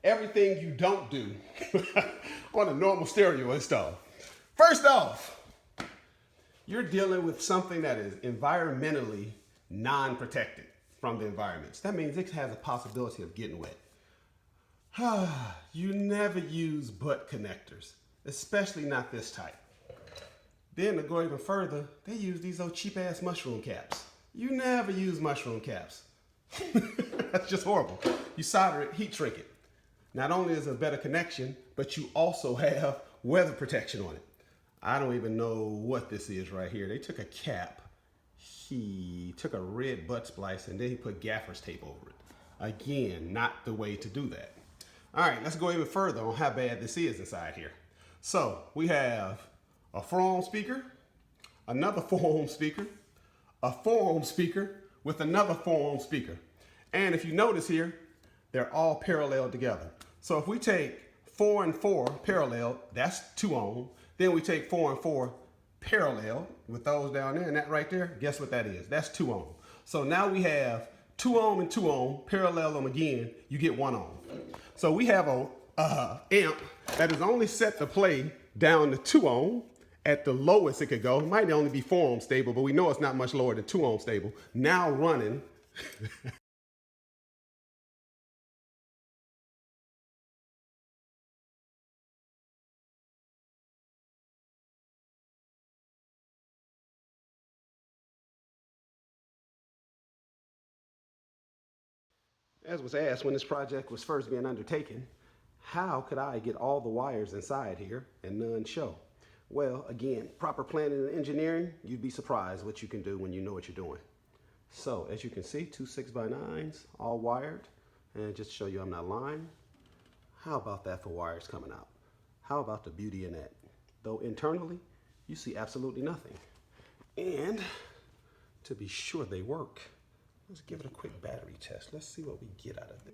everything you don't do on a normal stereo install. First off, you're dealing with something that is environmentally non-protected from the environments. That means it has a possibility of getting wet. You never use butt connectors, especially not this type. Then to go even further, they use these old cheap ass mushroom caps. You never use mushroom caps. That's just horrible. You solder it, heat shrink it. Not only is it a better connection, but you also have weather protection on it. I don't even know what this is right here. They took a cap, he took a red butt splice, and then he put gaffer's tape over it. Again, not the way to do that. All right, let's go even further on how bad this is inside here. So we have a 4-ohm speaker, another 4-ohm speaker, a 4-ohm speaker with another 4-ohm speaker. And if you notice here, they're all parallel together. So if we take 4 and 4 parallel, that's 2 ohm. Then we take 4 and 4 parallel with those down there, and that right there, guess what that is? That's 2 ohm. So now we have 2 ohm and 2 ohm, parallel them again, you get 1 ohm. So we have a amp that is only set to play down to 2 ohm. At the lowest it could go, it might only be 4 ohm stable, but we know it's not much lower than 2 ohm stable. Now running as was asked when this project was first being undertaken, how could I get all the wires inside here and none show? Well, again, proper planning and engineering, you'd be surprised what you can do when you know what you're doing. So, as you can see, 2 6x9s, all wired. And just to show you I'm not lying, how about that for wires coming out? How about the beauty in that? Though internally, you see absolutely nothing. And to be sure they work, let's give it a quick battery test. Let's see what we get out of it.